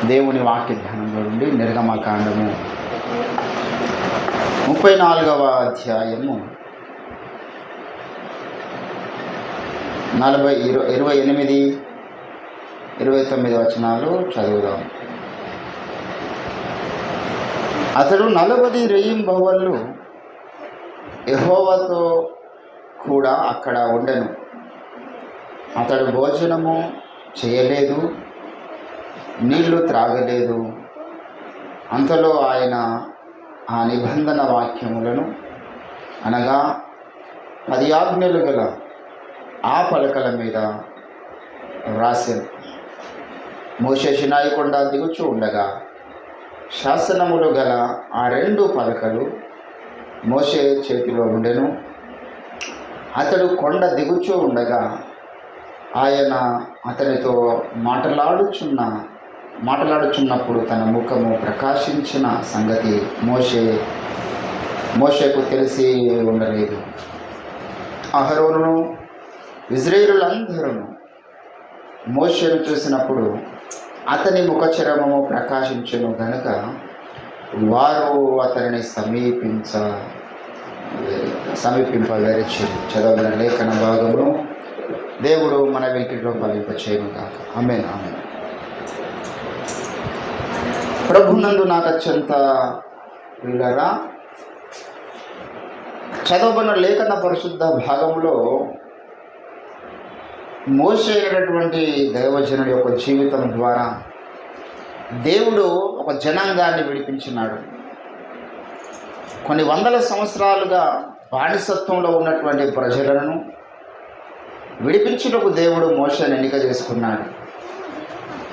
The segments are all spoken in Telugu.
దేవుని వాక్య ధ్యానంలో నుండి నిర్గమకాండము 34వ అధ్యాయము 28, 29 వచనాలు చదువుదాం. అతడు 40 రేయింబవళ్ళు యెహోవాతో కూడా అక్కడ ఉండెను. అతడు భోజనము చేయలేదు, నీళ్లు త్రాగలేదు. అంతలో ఆయన ఆ నిబంధన వాక్యములను అనగా 10 ఆజ్ఞలు గల ఆ పలకల మీద వ్రాసెను. మోషే సీనాయి కొండ దిగుచూ ఉండగా శాసనములు గల ఆ 2 పలకలు మోషే చేతిలో ఉండెను. అతడు కొండ దిగుచూ ఉండగా ఆయన అతనితో మాట్లాడుచున్నప్పుడు తన ముఖము ప్రకాశించిన సంగతి మోషేకు తెలిసి ఉండలేదు. అహరోనును ఇశ్రాయేలులందరూ మోషేను చూసినప్పుడు అతని ముఖచర్మము ప్రకాశించెను గనుక వారు అతనిని సమీపింపవేరచి చదవబడిన లేఖన భాగమును దేవుడు మన వెంకిలో ఫలింపచేయును గాక. ఆమేన్. ఆమేన్. ప్రభునందు నాకు అత్యంత ప్రియులారా, చదవబడిన లేఖన పరిశుద్ధ భాగంలో మోషే అయినటువంటి దైవజనుడి యొక్క జీవితం ద్వారా దేవుడు ఒక జనాంగాన్ని విడిపించినాడు. కొన్ని వందల సంవత్సరాలుగా బానిసత్వంలో ఉన్నటువంటి ప్రజలను విడిపించుటకు దేవుడు మోషేను ఎన్నిక చేసుకున్నాడు.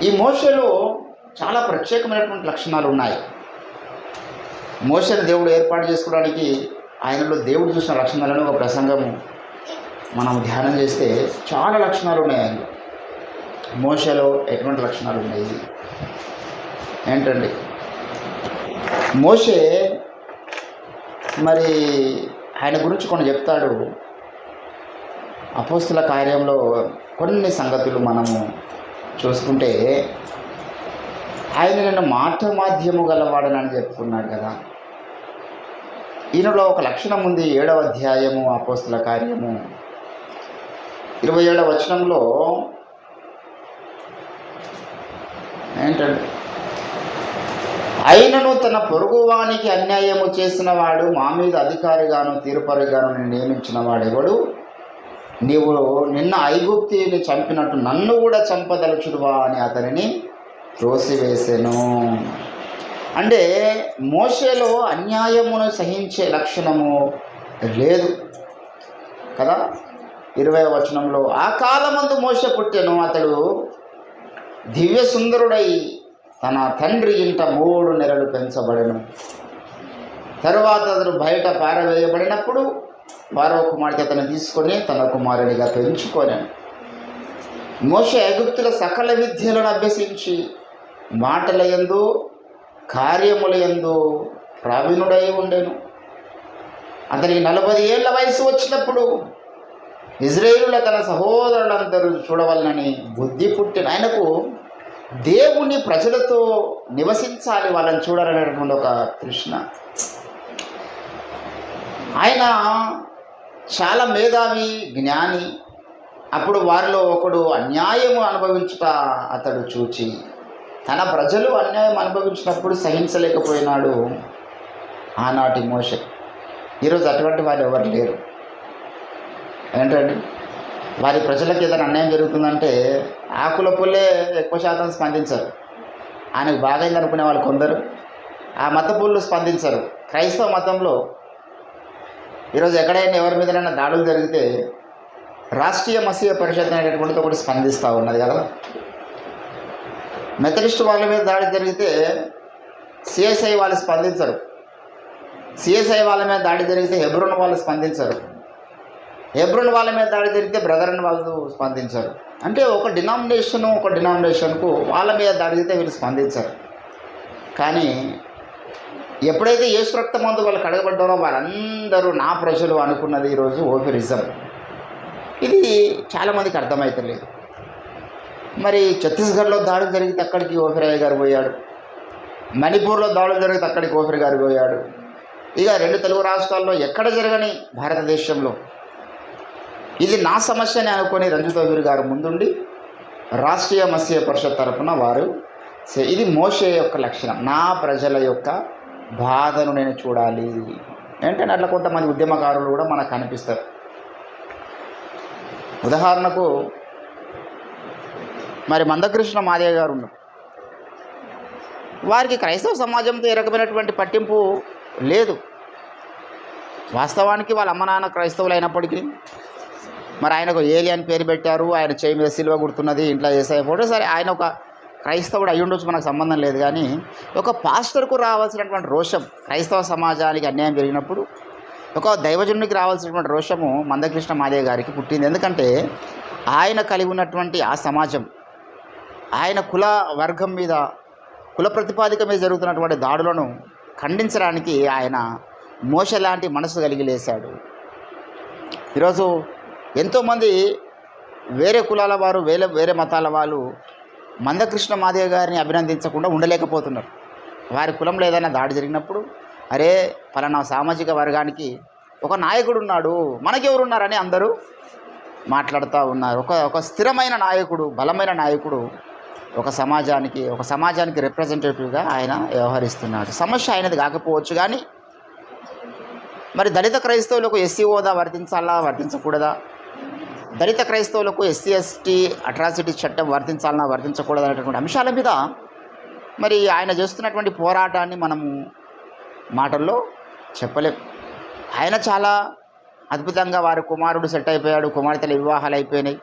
ఈ మోషేలో చాలా ప్రత్యేకమైనటువంటి లక్షణాలు ఉన్నాయి. మోషేను దేవుడు ఏర్పాటు చేసుకోవడానికి ఆయనలో దేవుడు చూసిన లక్షణాలను ఒక ప్రసంగము మనం ధ్యానం చేస్తే చాలా లక్షణాలు ఉన్నాయి. ఆయన మోషేలో ఎటువంటి లక్షణాలు ఉన్నాయి ఏంటండి? మోషే మరి ఆయన గురించి కొన్ని చెప్తాడు. అపోస్తుల కార్యంలో కొన్ని సంగతులు మనము చూసుకుంటే ఆయన నన్ను మాట మాధ్యము గలవాడనని చెప్పుకున్నాడు కదా. ఈయనలో ఒక లక్షణం ఉంది. 7వ అధ్యాయము అపోస్తుల కార్యము 27వ వచనంలో ఏంటంటే, అయినను తన పొరుగువానికి అన్యాయము చేసిన వాడు మా మీద అధికారిగాను తీర్పరిగాను నియమించిన వాడెవడు? నీవు నిన్న ఐగుప్తీయుని చంపినట్టు నన్ను కూడా చంపదలుచుడువా అని అతనిని త్రోసివేసెను. అంటే మోషేలో అన్యాయమును సహించే లక్షణము లేదు కదా. 20వ వచనంలో, ఆ కాలమందు మోషే పుట్టెను. అతడు దివ్య సుందరుడై తన తండ్రి ఇంట 3 నెలలు పెంచబడెను. తరువాత అతడు బయట పారవేయబడినప్పుడు ఫరో కుమార్తె అతను తీసుకొని తన కుమారుడిగా పెంచుకొనెను. మోషే ఐగుప్తుల సకల విద్యలను అభ్యసించి మాటల యందు కార్యముల యందు ప్రావీణుడై ఉండెను. అతనికి 40 ఏళ్ల వయసు వచ్చినప్పుడు ఇశ్రాయేలుల తన సహోదరులందరూ చూడవలనని బుద్ధి పుట్టిన ఆయనకు దేవుని ప్రజలతో నివసించాలి, వాళ్ళని చూడాలనేటువంటి ఒక తృష్ణ. ఆయన చాలా మేధావి, జ్ఞాని. అప్పుడు వారిలో ఒకడు అన్యాయము అనుభవించుట అతడు చూచి తన ప్రజలు అన్యాయం అనుభవించినప్పుడు సహించలేకపోయినాడు ఆనాటి మోషే. ఈరోజు అటువంటి వారు ఎవరు లేరు. ఏంటండి, వారి ప్రజలకు ఏదైనా అన్యాయం జరుగుతుందంటే ఆకుల పుల్లే ఎక్కువ శాతం స్పందించరు. ఆయనకు బాగైంది అనుకునే వాళ్ళు కొందరు, ఆ మత పుల్లు స్పందించరు. క్రైస్తవ మతంలో ఈరోజు ఎక్కడైనా ఎవరి మీదైనా దాడులు జరిగితే రాష్ట్రీయ మసీహ పరిషత్ అనేటటువంటిది ఒకటి స్పందిస్తూ ఉన్నది కదా. మెథడిస్ట్ వాళ్ళ మీద దాడి జరిగితే సిఎస్ఐ వాళ్ళు స్పందించరు. సిఎస్ఐ వాళ్ళ మీద దాడి జరిగితే హెబ్రోన్ వాళ్ళు స్పందించరు. హెబ్రోన్ వాళ్ళ మీద దాడి జరిగితే బ్రదరన్ వాళ్ళు స్పందించరు. అంటే ఒక డినామినేషన్కు వాళ్ళ మీద దాడి జరిగితే వీళ్ళు స్పందించరు. కానీ ఎప్పుడైతే యేసు రక్తమందు వాళ్ళు కడగబడ్డారో వాళ్ళందరూ నా ప్రజలు అనుకున్నది ఈరోజు ఓఫిరిజం. ఇది చాలామందికి అర్థమవుతలేదు. మరి ఛత్తీస్గఢ్లో దాడులు జరిగితే అక్కడికి ఓఫిరాయ్ గారు పోయాడు. మణిపూర్లో దాడులు జరిగితే అక్కడికి ఓఫిర్ గారు పోయాడు. ఇక 2 తెలుగు రాష్ట్రాల్లో ఎక్కడ జరగని భారతదేశంలో ఇది నా సమస్యని అనుకొని రంజిత్ ఓఫిర్ గారు ముందుండి రాష్ట్రీయ మత్స్య పరిషత్ తరఫున వారు ఇది మోషే యొక్క లక్షణం, నా ప్రజల యొక్క బాధను నేను చూడాలి. ఏంటంటే అట్లా కొంతమంది ఉద్యమకారులు కూడా మనకు కనిపిస్తారు. ఉదాహరణకు మరి మందకృష్ణ మాదేవ్ గారు ఉన్నారు. వారికి క్రైస్తవ సమాజంతో ఏ రకమైనటువంటి పట్టింపు లేదు. వాస్తవానికి వాళ్ళ అమ్మ నాన్న క్రైస్తవులు అయినప్పటికీ మరి ఆయనకు ఏలి అని పేరు పెట్టారు. ఆయన చేయి మీద సిలువ గుర్తున్నది, ఇంట్లో ఏసఐ ఫోటో. సరే, ఆయన ఒక క్రైస్తవుడు అయ్యి ఉండొచ్చు, మనకు సంబంధం లేదు. కానీ ఒక పాస్టర్కు రావాల్సినటువంటి రోషం, క్రైస్తవ సమాజానికి అన్యాయం జరిగినప్పుడు ఒక దైవజనునికి రావాల్సినటువంటి రోషము మందకృష్ణ మాదేవ్ గారికి పుట్టింది. ఎందుకంటే ఆయన కలిగి ఉన్నటువంటి ఆ సమాజం, ఆయన కుల వర్గం మీద, కుల ప్రతిపాదిక మీద జరుగుతున్నటువంటి దాడులను ఖండించడానికి ఆయన మోషే లాంటి మనసు కలిగి లేశాడు. ఈరోజు ఎంతోమంది వేరే కులాల వారు, వేరే మతాల వాళ్ళు మందకృష్ణ మాదేవ్ గారిని అభినందించకుండా ఉండలేకపోతున్నారు. వారి కులంలో ఏదైనా దాడి జరిగినప్పుడు, అరే పలానా సామాజిక వర్గానికి ఒక నాయకుడు ఉన్నాడు, మనకెవరున్నారని అందరూ మాట్లాడుతూ ఉన్నారు. ఒక స్థిరమైన నాయకుడు, బలమైన నాయకుడు ఒక సమాజానికి రిప్రజెంటేటివ్గా ఆయన వ్యవహరిస్తున్నాడు. సమస్య ఆయనది కాకపోవచ్చు, కానీ మరి దళిత క్రైస్తవులకు ఎస్సీ హోదా వర్తించాలా, వర్తించకూడదా? దళిత క్రైస్తవులకు ఎస్సీ ఎస్టీ అట్రాసిటీ చట్టం వర్తించాలన్నా, వర్తించకూడదు అనేటువంటి అంశాల మీద మరి ఆయన చేస్తున్నటువంటి పోరాటాన్ని మనము మాటల్లో చెప్పలేం. ఆయన చాలా అద్భుతంగా వారి కుమారుడు సెట్ అయిపోయాడు, కుమార్తెల వివాహాలు అయిపోయినాయి.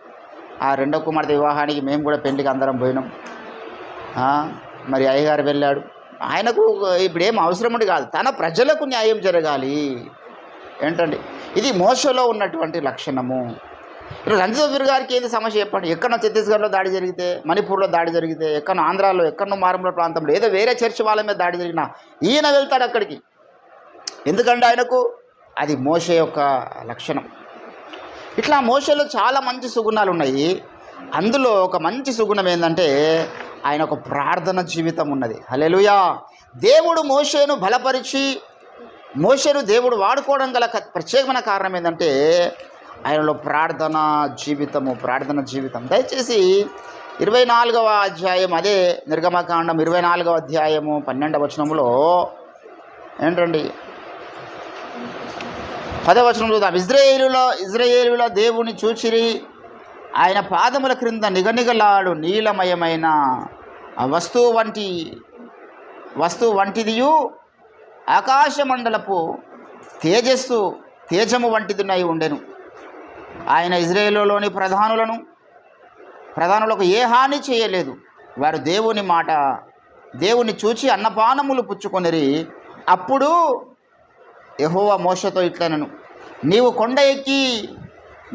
ఆ 2వ కుమార్తె వివాహానికి మేము కూడా పెళ్లికి అందరం పోయినాం. మరి అయ్యగారు వెళ్ళాడు. ఆయనకు ఇప్పుడు ఏం అవసరం ఉండి కాదు, తన ప్రజలకు న్యాయం జరగాలి. ఏంటండి ఇది మోషలో ఉన్నటువంటి లక్షణము. ఇప్పుడు రంజిత్ ఓఫిర్ గారికి ఏంది సమస్య చెప్పండి? ఎక్కడో ఛత్తీస్గఢ్లో దాడి జరిగితే, మణిపూర్లో దాడి జరిగితే, ఎక్కడో ఆంధ్రాలో, ఎక్కడో మారుమూల ప్రాంతంలో ఏదో వేరే చర్చి వాళ్ళ మీద దాడి జరిగినా ఈయన వెళ్తాడు అక్కడికి. ఎందుకంటే ఆయనకు అది మోషే యొక్క లక్షణం. ఇట్లా మోషేలో చాలా మంచి సుగుణాలు ఉన్నాయి. అందులో ఒక మంచి సుగుణం ఏంటంటే ఆయన ఒక ప్రార్థన జీవితం ఉన్నది. హల్లెలూయా. దేవుడు మోషేను బలపరిచి మోషేను దేవుడు వాడుకోవడం గల ప్రత్యేకమైన కారణం ఏంటంటే ఆయనలో ప్రార్థన జీవితం. దయచేసి 24వ అధ్యాయం, అదే నిర్గమకాండం 24వ అధ్యాయము 12వ వచనంలో ఏంటండి 10వ వచనం చూద్దాం. ఇజ్రాయేలుల దేవుని చూచిరి, ఆయన పాదముల క్రింద నిగనిగలాడు నీలమయమైన వస్తువు వంటిదియు ఆకాశమండలపు తేజము వంటిదినై ఉండెను. ఆయన ఇజ్రాయేలులోని ప్రధానులకు ఏ హాని చేయలేదు. వారు దేవుని చూచి అన్నపానములు పుచ్చుకొనిరి. అప్పుడు యెహోవా మోషేతో ఇట్లనెను, నీవు కొండ ఎక్కి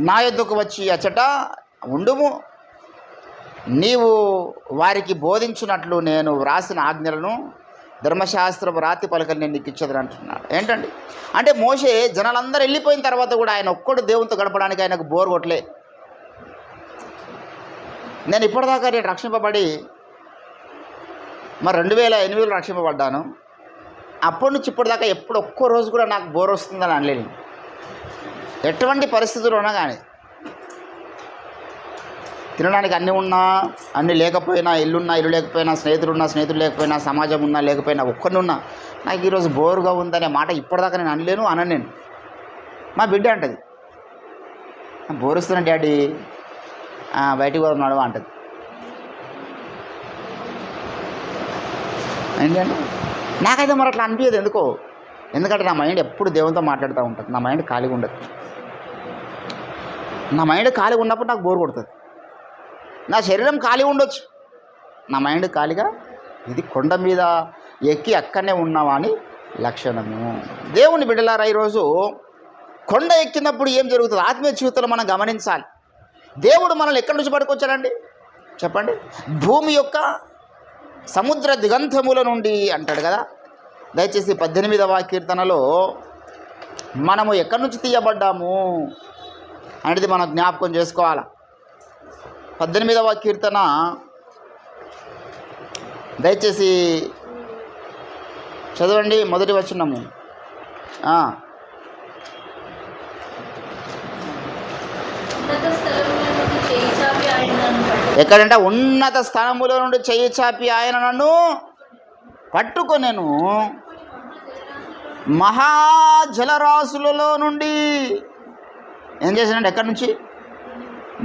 నా యొద్దకు వచ్చి అచ్చట ఉండుము. నీవు వారికి బోధించినట్లు నేను వ్రాసిన ఆజ్ఞలను, ధర్మశాస్త్రపు రాతి పలకలు నేను నీకు ఇచ్చేదని అంటున్నాడు. ఏంటండి అంటే మోషే జనాలందరూ వెళ్ళిపోయిన తర్వాత కూడా ఆయన ఒక్కడు దేవునితో గడపడానికి ఆయనకు బోర్ కొట్టలే. నేను ఇప్పటిదాకా నేను రక్షింపబడి మరి 2008లో రక్షింపబడ్డాను. అప్పటి నుంచి ఇప్పటిదాకా ఎప్పుడు ఒక్కో రోజు కూడా నాకు బోర్ వస్తుందని అనలేను. ఎటువంటి పరిస్థితులు ఉన్నా కానీ, తినడానికి అన్నీ ఉన్నా అన్నీ లేకపోయినా, ఇల్లు లేకపోయినా, స్నేహితులు లేకపోయినా, సమాజం ఉన్నా లేకపోయినా, ఒక్కరిని ఉన్నా నాకు ఈరోజు బోరుగా ఉందనే మాట ఇప్పటిదాకా నేను అనలేను. మా బిడ్డ అంటది, బోర్ వస్తున్నా డాడీ, బయటికి పోతున్నాడు అంటది. ఏంటంటే నాకైతే మరి అట్లా అనిపించదు ఎందుకో. ఎందుకంటే నా మైండ్ ఎప్పుడు దేవునితో మాట్లాడుతూ ఉంటుంది. నా మైండ్ ఖాళీగా ఉండదు. నా మైండ్ ఖాళీగా ఉన్నప్పుడు నాకు బోర్ కొడుతుంది. నా శరీరం ఖాళీ ఉండొచ్చు, నా మైండ్ ఖాళీగా, ఇది కొండ మీద ఎక్కి అక్కడనే ఉన్నావా అని లక్షణము. దేవుని బిడ్డలారా, ఈరోజు కొండ ఎక్కినప్పుడు ఏం జరుగుతుంది? ఆత్మీయ జీవితంలో మనం గమనించాలి. దేవుడు మనల్ని ఎక్కడి నుంచి పట్టుకొచ్చాడండి చెప్పండి? భూమి యొక్క సముద్ర దిగంతముల నుండి అంటాడు కదా. దయచేసి 18వ కీర్తనలో మనము ఎక్కడి నుంచి తీయబడ్డాము అనేది మనం జ్ఞాపకం చేసుకోవాలి. 18వ కీర్తన దయచేసి చదవండి, మొదటి వచనము. ఎక్కడంటే ఉన్నత స్థలములో నుండి చెయ్యి చాపి ఆయన నన్ను పట్టుకొనెను, మహాజలరాశులలో నుండి. ఏం చేశానంటే ఎక్కడి నుంచి?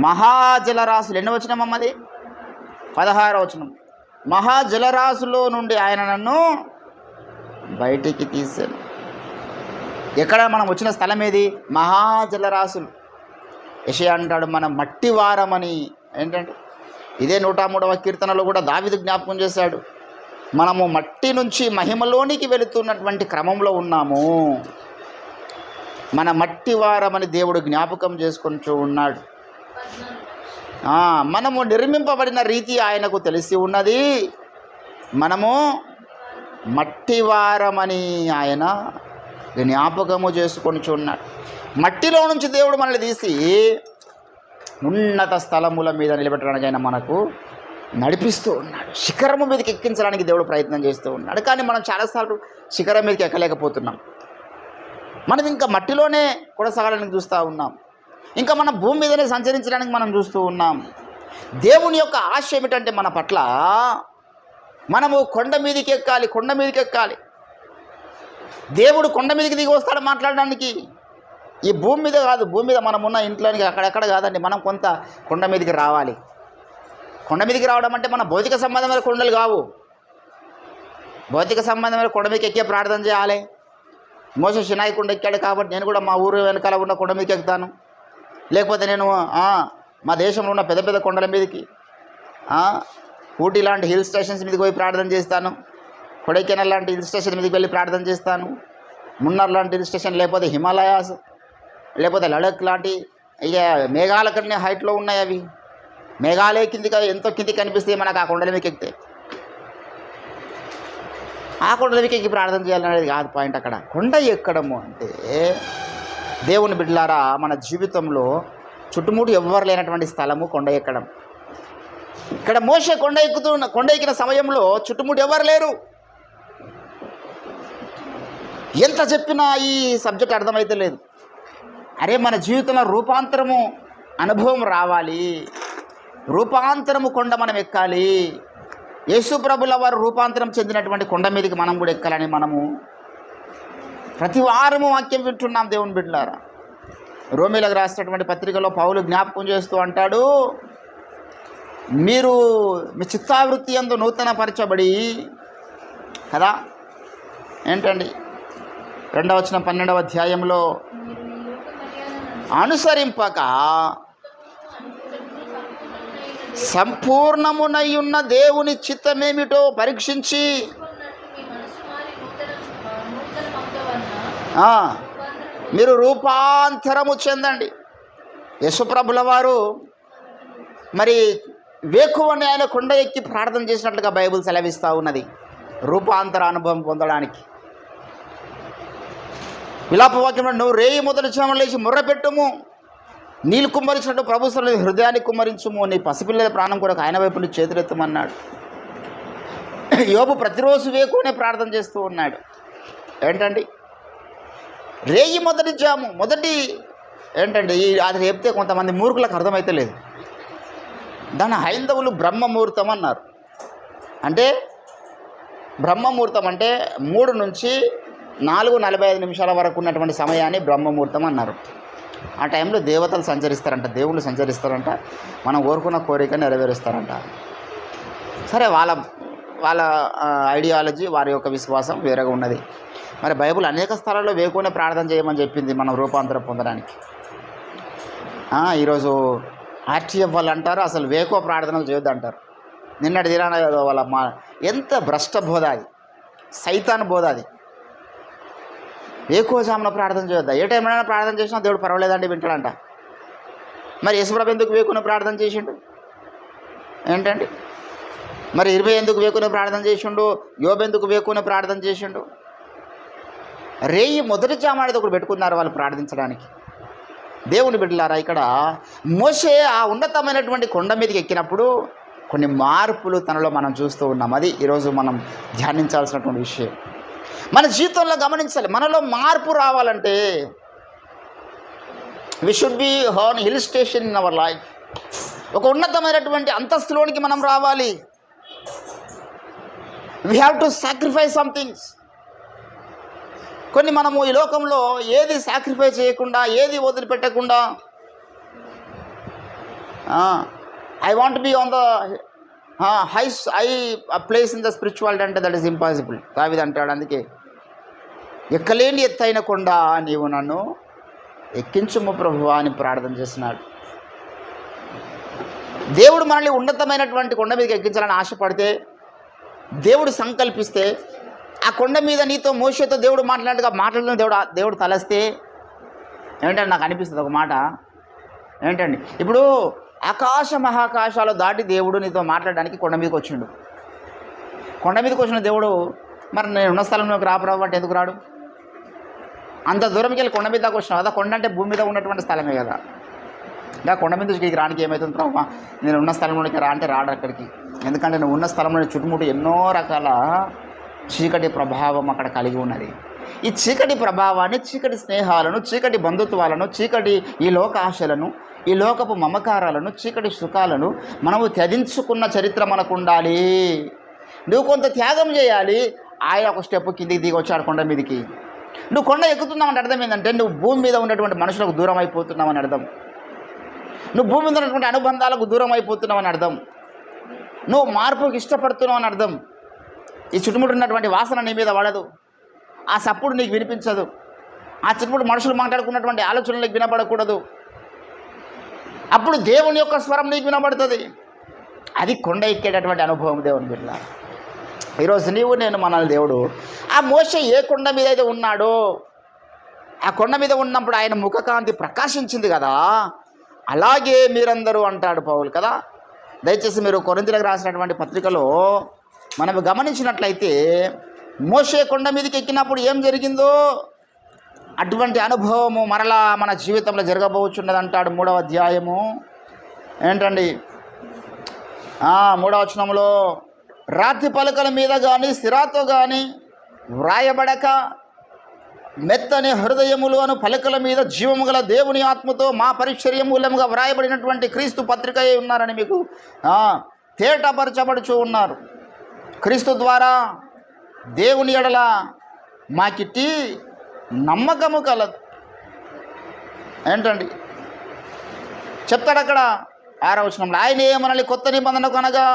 మహాజలరాశులు. ఎన్ని వచనం అది? 16వ వచనం. మహాజలరాశులో నుండి ఆయన నన్ను బయటికి తీశాను. ఎక్కడ మనం వచ్చిన స్థలం ఏది? మహాజలరాశులు. యెషయా అంటాడు మనం మట్టివారమని. ఏంటంటే ఇదే 103వ కీర్తనలో కూడా దావీదు జ్ఞాపకం చేశాడు, మనము మట్టి నుంచి మహిమలోనికి వెళుతున్నటువంటి క్రమంలో ఉన్నాము, మన మట్టివారమని దేవుడు జ్ఞాపకం చేసుకుంటూ ఉన్నాడు. మనము నిర్మింపబడిన రీతి ఆయనకు తెలిసి ఉన్నది, మనము మట్టివారమని ఆయన జ్ఞాపకము చేసుకొని ఉన్నాడు. మట్టిలో నుంచి దేవుడు మనల్ని తీసి ఉన్నత స్థలముల మీద నిలబెట్టడానికి ఆయన మనకు నడిపిస్తూ ఉన్నాడు. శిఖరము మీదకి ఎక్కించడానికి దేవుడు ప్రయత్నం చేస్తూ ఉన్నాడు. కానీ మనం చాలాసార్లు శిఖరం మీదకి ఎక్కలేకపోతున్నాం. మనం ఇంకా మట్టిలోనే కొనసాగడానికి చూస్తూ ఉన్నాం, ఇంకా మన భూమి మీదనే సంచరించడానికి మనం చూస్తూ ఉన్నాం. దేవుని యొక్క ఆశ ఏమిటంటే మన పట్ల మనము కొండ మీదకి ఎక్కాలి, కొండ మీదకి ఎక్కాలి. దేవుడు కొండ మీదకి దిగి వస్తాడు మాట్లాడడానికి. ఈ భూమి మీద కాదు, భూమి మీద మనం ఉన్న ఇంట్లోనికి అక్కడెక్కడ కాదండి, మనం కొంత కొండ మీదకి రావాలి. కొండ మీదకి రావడం అంటే మన భౌతిక సంబంధమైన కొండలు కావు. భౌతిక సంబంధమైన కొండ మీదకి ఎక్కే ప్రార్థన చేయాలి. మోసే షినాయి కొండ ఎక్కాడు కాబట్టి నేను కూడా మా ఊరు వెనకాల ఉన్న కొండ మీదకి ఎక్కుతాను. లేకపోతే నేను మా దేశంలో ఉన్న పెద్ద పెద్ద కొండల మీదకి, ఊటీ లాంటి హిల్ స్టేషన్స్ మీదకి పోయి ప్రార్థన చేస్తాను. కొడైకెనాల్ లాంటి హిల్ స్టేషన్ మీదకి వెళ్ళి ప్రార్థన చేస్తాను. మున్నార్ లాంటి హిల్ స్టేషన్, లేకపోతే హిమాలయాస్, లేకపోతే లడఖ్ లాంటి ఇక మేఘాల కన్నా హైట్లో ఉన్నాయి. అవి మేఘాలే కిందికి ఎంతో కిందికి కనిపిస్తాయి మనకు ఆ కొండల మీదకి ఎక్కితే. ఆ కొండల మీదకి ఎక్కి ప్రార్థన చేయాలనేది కాదు పాయింట్. అక్కడ కొండ ఎక్కడము అంటే దేవుని బిడ్డలారా, మన జీవితంలో చుట్టుముట్టు ఎవ్వరు లేనటువంటి స్థలము కొండ ఎక్కడం. ఇక్కడ మోషే కొండ ఎక్కిన సమయంలో చుట్టుముట్టు ఎవరు లేరు. ఎంత చెప్పినా ఈ సబ్జెక్ట్ అర్థమైతే లేదు. అరే మన జీవితంలో రూపాంతరము అనుభవం రావాలి, రూపాంతరము కొండ మనం ఎక్కాలి. యేసు ప్రభుల వారు రూపాంతరం చెందినటువంటి కొండ మీదకి మనం కూడా ఎక్కాలని మనము ప్రతి వారము వాక్యం వింటున్నాం దేవుని బిడ్డలారా. రోమీలకు రాసినటువంటి పత్రికలో పౌలు జ్ఞాపకం చేస్తూ అంటాడు, మీరు మీ చిత్తావృత్తి యందు నూతన పరచబడి కదా. ఏంటండి 2వ వచనం 12వ అధ్యాయంలో, అనుసరింపక సంపూర్ణమునయ్యున్న దేవుని చిత్తమేమిటో పరీక్షించి మీరు రూపాంతరము చెందండి. యేసుప్రభుల వారు మరి వేకువని ఆయన కొండ ఎక్కి ప్రార్థన చేసినట్లుగా బైబిల్ సెలవిస్తూ ఉన్నది, రూపాంతర అనుభవం పొందడానికి. విలాపవాక్యంలో, నువ్వు రేయి మొదలు జామున లేచి ముర్రపెట్టుము, నీళ్ళు కుమ్మరించినట్టు ప్రభుత్వం హృదయాన్ని కుమ్మరించుము, నీ పసిపిల్లల ప్రాణం కూడా ఆయన వైపు నుంచి చేతులెత్తమన్నాడు. యోబు ప్రతిరోజు వేకువనే ప్రార్థన చేస్తూ ఉన్నాడు. ఏంటండి రేయి మొదటి జాము, ఏంటండి అది చెప్తే కొంతమంది మూర్ఖులకు అర్థమైతే లేదు. దాన్ని హైందవులు బ్రహ్మముహూర్తం అన్నారు. అంటే బ్రహ్మముహూర్తం అంటే 3 నుంచి 4:45 నిమిషాల వరకు ఉన్నటువంటి సమయాన్ని బ్రహ్మముహూర్తం అన్నారు. ఆ టైంలో దేవతలు సంచరిస్తారంట, దేవుళ్ళు సంచరిస్తారంట, మనం కోరుకున్న కోరిక నెరవేరుస్తారంట. సరే, వాళ్ళ ఐడియాలజీ, వారి యొక్క విశ్వాసం వేరేగా ఉన్నది. మరి బైబిల్ అనేక స్థలాల్లో వేకునే ప్రార్థన చేయమని చెప్పింది మనం రూపాంతరం పొందడానికి. ఈరోజు ఆర్టీఎఫ్ వాళ్ళు అంటారు అసలు వేకువ ప్రార్థనలు చేయొద్దు అంటారు. నిన్నటి దినాన వాళ్ళ ఎంత భ్రష్ట బోధ అది, సైతాన్ బోధ అది. వేకువజామున ప్రార్థన చేయొద్దా? ఏ టైంలో ప్రార్థన చేసినా దేవుడు పర్వాలేదండి వింటాడంట. మరి యేసుప్రభు ఎందుకు వేకునే ప్రార్థన చేసిండు? ఏంటండి మరి 20 ఎందుకు వేకునే ప్రార్థన చేసిండు? యోబు ఎందుకు వేకునే ప్రార్థన చేసిండు? రేయి మొదటి జాము అనేది ఒకటి పెట్టుకున్నారు వాళ్ళు ప్రార్థించడానికి. దేవుని బిడ్డలారా, ఇక్కడ మోషే ఆ ఉన్నతమైనటువంటి కొండ మీదకి ఎక్కినప్పుడు కొన్ని మార్పులు తనలో మనం చూస్తూ ఉన్నాం. అది ఈరోజు మనం ధ్యానించాల్సినటువంటి విషయం. మన జీవితంలో గమనించాలి, మనలో మార్పు రావాలంటే we should be on hill station in our life. ఒక ఉన్నతమైనటువంటి అంతస్తులోనికి మనం రావాలి. We have to sacrifice somethings. కొన్ని మనము ఈ లోకంలో ఏది సాక్రిఫైస్ చేయకుండా, ఏది వదిలిపెట్టకుండా, I want be on the high place in the spirituality అంటే దట్ ఈస్ ఇంపాసిబుల్. దావీదు అంటాడు, అందుకే ఎక్కలేని ఎత్తైన కొండ నీవు నన్ను ఎక్కించుము ప్రభువా అని ప్రార్థన చేస్తున్నాడు. దేవుడు మనల్ని ఉన్నతమైనటువంటి కొండ మీదకి ఎక్కించాలని ఆశపడితే, దేవుడు సంకల్పిస్తే, ఆ కొండ మీద నీతో మోషేతో దేవుడు మాట్లాడినట్టుగా మాట్లాడిన దేవుడు తలస్తే ఏంటంటే నాకు అనిపిస్తుంది ఒక మాట ఏంటండి, ఇప్పుడు ఆకాశ మహాకాశాలు దాటి దేవుడు నీతో మాట్లాడడానికి కొండ మీదకి వచ్చిండు. కొండ మీదకి వచ్చిన దేవుడు మరి నేను ఉన్న స్థలంలోకి రావు అంటే ఎందుకు రాడు? అంత దూరంకి వెళ్ళి కొండ మీద దాకా వచ్చినావు కదా. కొండ అంటే భూమి మీద ఉన్నటువంటి స్థలమే కదా. ఇంకా కొండ మీద నుంచి రానికి ఏమవుతుంది ప్రభావ, నేను ఉన్న స్థలంలోకి రా అంటే రాడు అక్కడికి. ఎందుకంటే నువ్వు ఉన్న స్థలంలో చుట్టుముట్టు ఎన్నో రకాల చీకటి ప్రభావం అక్కడ కలిగి ఉన్నది. ఈ చీకటి ప్రభావాన్ని, చీకటి స్నేహాలను, చీకటి బంధుత్వాలను, చీకటి ఈ లోక ఆశలను, ఈ లోకపు మమకారాలను, చీకటి సుఖాలను మనము త్యజించుకున్న చరిత్ర మనకు ఉండాలి. నువ్వు కొంత త్యాగం చేయాలి. ఆయన ఒక స్టెప్ కిందికి దిగి వచ్చాడు కొండ మీదకి. నువ్వు కొండ ఎక్కుతున్నావు అర్థం ఏంటంటే నువ్వు భూమి మీద ఉన్నటువంటి మనుషులకు దూరం అయిపోతున్నావు అని అర్థం. నువ్వు భూమి మీద ఉన్నటువంటి అనుబంధాలకు దూరం అయిపోతున్నావు అని అర్థం. నువ్వు మార్పుకి ఇష్టపడుతున్నావు అని అర్థం. ఈ చుట్టుముట్టు ఉన్నటువంటి వాసన నీ మీద పడదు, ఆ సప్పుడు నీకు వినిపించదు, ఆ చుట్టుముట్టు మనుషులు మాట్లాడుకున్నటువంటి ఆలోచనలు నీకు వినపడకూడదు. అప్పుడు దేవుని యొక్క స్వరం నీకు వినబడుతుంది. అది కొండ ఎక్కేటటువంటి అనుభవం దేవుని బిడ్డ. ఈరోజు నీవు నేను మనల్ని దేవుడు ఆ మోషే ఏ కొండ మీద అయితే ఉన్నాడో, ఆ కొండ మీద ఉన్నప్పుడు ఆయన ముఖకాంతి ప్రకాశించింది కదా, అలాగే మీరందరూ అంటాడు పౌలు కదా. దయచేసి మీరు కొరింథీయులకు రాసినటువంటి పత్రికలో మనం గమనించినట్లయితే మోషే కొండ మీదకి ఎక్కినప్పుడు ఏం జరిగిందో అటువంటి అనుభవము మరలా మన జీవితంలో జరగబోచున్నది అంటాడు. 3వ అధ్యాయము ఏంటండి 3వ వచనంలో, రాతి పలకల మీద కానీ సిరాతో కానీ వ్రాయబడక మెత్తని హృదయములు అను పలకల మీద జీవము గల దేవుని ఆత్మతో మా పరిచర్య మూలముగా వ్రాయబడినటువంటి క్రీస్తు పత్రిక ఉన్నారని మీకు తేటపరచబడుచు ఉన్నారు. క్రీస్తు ద్వారా దేవుని ఎడల మాకిట్టి నమ్మకము కలదు. ఏంటండి చెప్తాడు అక్కడ 6వ వచనంలో, ఆయన మనల్ని కొత్త నిబంధనకు అనగా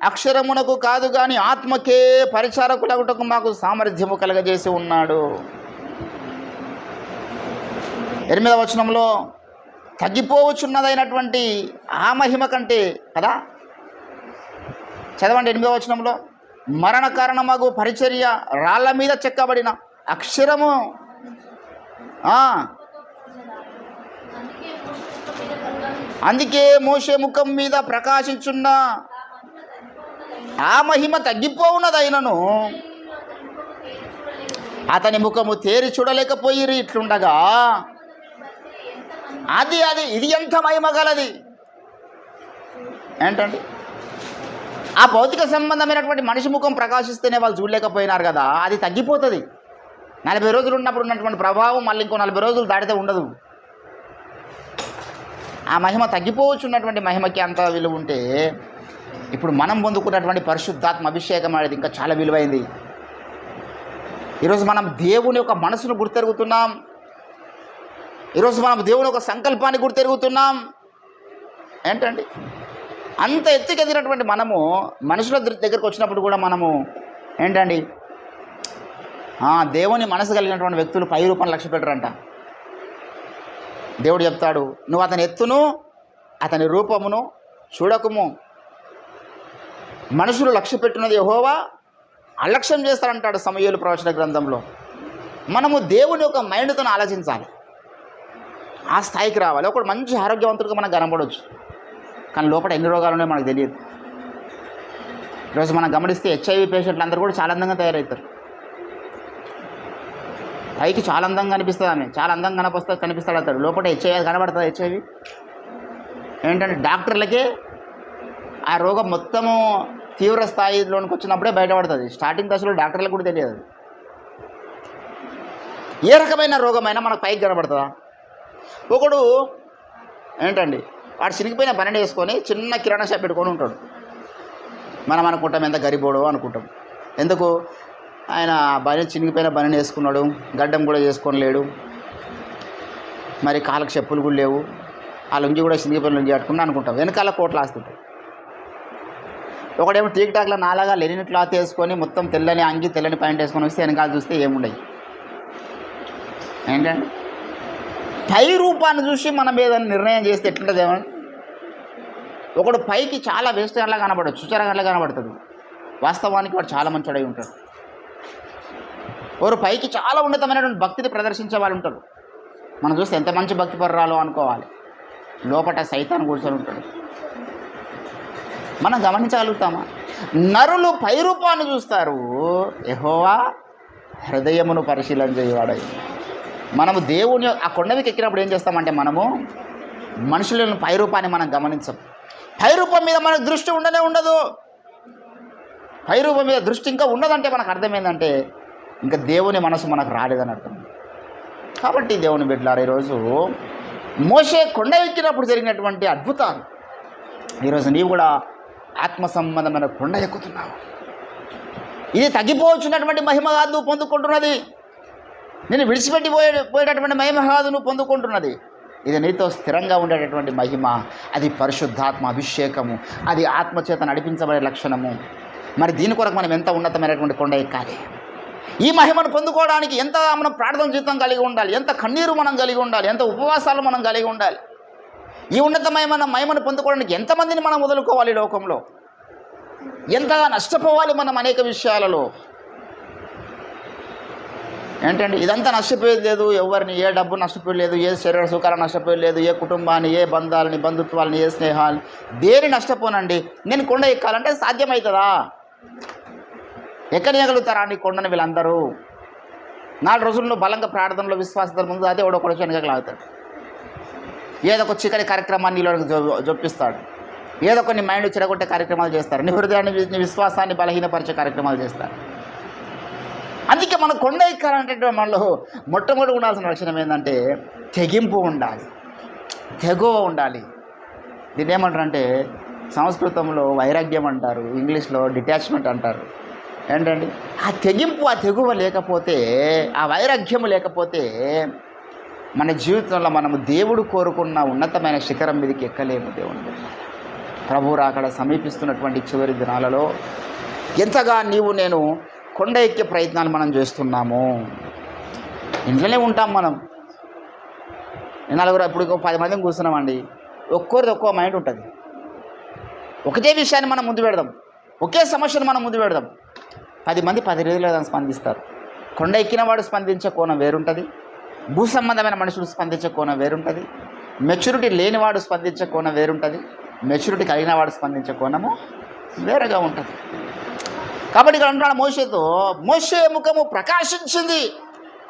అక్షరమునకు కాదు కానీ ఆత్మకే పరిచారకులగుటకు మాకు సామర్థ్యము కలగజేసి ఉన్నాడు. 8వ వచనంలో, తగ్గిపోవచ్చున్నదైనటువంటి ఆ మహిమ కంటే కదా, చదవండి 8వ వచనంలో, మరణ కారణమగు పరిచర్య రాళ్ళ మీద చెక్కబడిన అక్షరము అందుకే మోషే ముఖం మీద ప్రకాశించున్న ఆ మహిమ తగ్గిపోవున్నదైనను అతని ముఖము తేరి చూడలేకపోయిరి. ఇట్లుండగా ఇది ఎంత మహిమ గలది ఏంటండి. ఆ భౌతిక సంబంధమైనటువంటి మనిషి ముఖం ప్రకాశిస్తేనే వాళ్ళు చూడలేకపోయినారు కదా, అది తగ్గిపోతుంది. 40 రోజులు ఉన్నప్పుడు ఉన్నటువంటి ప్రభావం మళ్ళీ ఇంకో 40 రోజులు దాటితే ఉండదు. ఆ మహిమ తగ్గిపోవచ్చు. ఉన్నటువంటి మహిమకి అంత విలువ ఉంటే ఇప్పుడు మనం పొందుకున్నటువంటి పరిశుద్ధాత్మ అభిషేకం అనేది ఇంకా చాలా విలువైంది. ఈరోజు మనం దేవుని యొక్క మనసును గుర్తెరుగుతున్నాం. ఈరోజు మనం దేవుని యొక్క సంకల్పాన్ని గుర్తెరుగుతున్నాం. ఏంటండి అంత ఎత్తుకెదిగినటువంటి మనము మనుషుల దగ్గరికి వచ్చినప్పుడు కూడా మనము ఏంటండి దేవుని మనసు కలిగినటువంటి వ్యక్తులు 10 రూపాయలు లక్ష్య పెట్టరంట. దేవుడు చెప్తాడు, నువ్వు అతని ఎత్తును అతని రూపమును చూడకుము. మనుషులు లక్ష్య పెట్టినది యెహోవా అలక్ష్యం చేస్తారంటాడు సమూయేలు ప్రవచన గ్రంథంలో. మనము దేవుని యొక్క మైండ్తో ఆలోచించాలి, ఆ స్థాయికి రావాలి. ఒకడు మంచి ఆరోగ్యవంతుడిగా మనకు కనబడవచ్చు, కానీ లోపల ఎన్ని రోగాలు ఉన్నాయో మనకు తెలియదు. ఈరోజు మనం గమనిస్తే HIV పేషెంట్లు అందరూ కూడా చాలా అందంగా తయారవుతారు. పైకి చాలా అందంగా కనిపిస్తుంది ఆమె, చాలా అందంగా కనిపిస్తాడు అతడు, లోపల హెచ్ఐవి కనబడుతుంది. హెచ్ఐవి ఏంటంటే డాక్టర్లకే ఆ రోగం మొత్తము తీవ్ర స్థాయిలోనికి వచ్చినప్పుడే బయటపడుతుంది. స్టార్టింగ్ దశలో డాక్టర్లకు కూడా తెలియదు. ఏ రకమైన రోగమైనా మనకు పైకి కనబడుతుందా? ఒకడు ఏంటండి వాడు చినిగిపోయిన పని వేసుకొని చిన్న కిరాణా షాప్ పెట్టుకొని ఉంటాడు. మనం అనుకుంటాం ఎంత గరిబోడో అనుకుంటాం. ఎందుకు? ఆయన చినిగిపోయిన బని వేసుకున్నాడు, గడ్డం కూడా చేసుకొని లేడు, మరి కాళ్ళకు చెప్పులు కూడా లేవు, ఆ లుంగి కూడా చినిగిపోయిన లుంగి కట్టుకుని అనుకుంటాం. వెనకాల కోట్లు ఆస్తుంటాయి. ఒకడేమో టీక్ టాక్లో నాలాగా లెనిన్ క్లాత్ వేసుకొని మొత్తం తెల్లని అంగి తెల్లని ప్యాంట్ వేసుకొని వస్తే వెనకాల చూస్తే ఏముండయి. ఏంటంటే పై రూపాన్ని చూసి మనం ఏదైనా నిర్ణయం చేస్తే ఎట్లుంటుంది ఏమని? ఒకడు పైకి చాలా వేస్ట్గా కనబడదు, చుచ్చరగా కనబడుతుంది, వాస్తవానికి వాడు చాలా మంచోడై ఉంటాడు. ఒకరు పైకి చాలా ఉన్నతమైనటువంటి భక్తిని ప్రదర్శించే వాళ్ళు ఉంటారు. మనం చూస్తే ఎంత మంచి భక్తి పర్రాలో అనుకోవాలి, లోపల సైతాన్ని కూర్చొని ఉంటాడు. మనం గమనించగలుగుతామా? నరులు పై రూపాన్ని చూస్తారు, యెహోవా హృదయమును పరిశీలన చేయవాడై. మనము దేవుని ఆ కొండవికి ఎక్కినప్పుడు ఏం చేస్తామంటే మనము మనుషులను పై రూపాన్ని మనం గమనించం. పై రూపం మీద మనకు దృష్టి ఉండదు. పై రూపం మీద దృష్టి ఇంకా ఉన్నదంటే మనకు అర్థమైందంటే ఇంకా దేవుని మనసు మనకు రాలేదని అర్థం. కాబట్టి దేవుని బిడ్డలారా, ఈరోజు మోషే కొండ ఎక్కినప్పుడు జరిగినటువంటి అద్భుతాలు, ఈరోజు నీవు కూడా ఆత్మ సంబంధమైన కొండ ఎక్కుతున్నావు. ఇది తగ్గిపోవచ్చున్నటువంటి మహిమ కాదు నువ్వు పొందుకుంటున్నది. నేను విడిచిపెట్టి పోయేటటువంటి మహిమ కాదు నువ్వు పొందుకుంటున్నది. ఇది నీతో స్థిరంగా ఉండేటటువంటి మహిమ, అది పరిశుద్ధాత్మ అభిషేకము, అది ఆత్మచేత నడిపించబడే లక్షణము. మరి దీని కొరకు మనం ఎంత ఉన్నతమైనటువంటి కొండ ఎక్కాలి? ఈ మహిమను పొందుకోవడానికి ఎంత మనం ప్రార్థన జీవితం కలిగి ఉండాలి, ఎంత కన్నీరు మనం కలిగి ఉండాలి, ఎంత ఉపవాసాలు మనం కలిగి ఉండాలి. ఈ ఉన్నతమైన మహిమను పొందుకోవడానికి ఎంతమందిని మనం వదులుకోవాలి లోకంలో, ఎంతగా నష్టపోవాలి మనం అనేక విషయాలలో. ఏంటండి ఇదంతా నష్టపోయేది లేదు, ఎవరిని ఏ డబ్బు నష్టపోయలేదు, ఏ శరీర సుఖాలు నష్టపోయలేదు, ఏ కుటుంబాన్ని, ఏ బంధాలని, బంధుత్వాలని, ఏ స్నేహాలని, దేని నష్టపోనండి. నేను కొండ ఎక్కాలంటే సాధ్యమవుతుందా? ఎక్కనియగలుగుతారా అండి కొండను వీళ్ళందరూ? 4 రోజుల్లో బలంగా ప్రార్థనలో విశ్వాసత ముందు అదే ఒకడొకడు వెనకలాగుతాడు. ఏదో ఒక చికటి కార్యక్రమాన్ని నీలోకి జొప్పిస్తాడు, ఏదో కొన్ని మైండ్ చెడగొట్టే కార్యక్రమాలు చేస్తారు, నీ హృదయాన్ని, నీ విశ్వాసాన్ని బలహీనపరిచే కార్యక్రమాలు చేస్తారు. అందుకే మనం కొండ ఎక్కాలంటే మనలో మొట్టమొదటి ఉండాల్సిన లక్షణం ఏంటంటే తెగింపు ఉండాలి, తెగువ ఉండాలి. దీన్ని ఏమంటారంటే సంస్కృతంలో వైరాగ్యం అంటారు, ఇంగ్లీష్లో డిటాచ్మెంట్ అంటారు. ఏంటండి ఆ తెగింపు, ఆ తెగువ లేకపోతే, ఆ వైరాగ్యము లేకపోతే మన జీవితంలో మనము దేవుడు కోరుకున్న ఉన్నతమైన శిఖరం మీదకి ఎక్కలేము. దేవుని ప్రభువు రాకడ సమీపిస్తున్నటువంటి చివరి దినాలలో ఎంతగా నీవు నేను కొండ ఎక్కే ప్రయత్నాలు మనం చేస్తున్నాము. ఇంట్లోనే ఉంటాం మనం, 4 ఇప్పుడు 10 మందిని కూర్చున్నామండి, ఒక్కొక్కరిది ఒక్కో మైండ్ ఉంటుంది. ఒకటే విషయాన్ని మనం ముందు పెడదాం, ఒకే సమస్యను మనం ముందు పెడదాం. 10 మంది 10 రీతిలో స్పందిస్తారు. కొండ ఎక్కిన వాడు స్పందించే కోణం వేరుంటుంది, భూ సంబంధమైన మనుషులు స్పందించే కోణం వేరుంటుంది, మెచ్యూరిటీ లేనివాడు స్పందించే కోణం వేరుంటుంది, మెచ్యూరిటీ కలిగిన వాడు స్పందించే కోణము వేరుగా ఉంటుంది. కాబట్టి ఇక్కడ అంటున్నాడు మోషేతో, మోషే ముఖము ప్రకాశించింది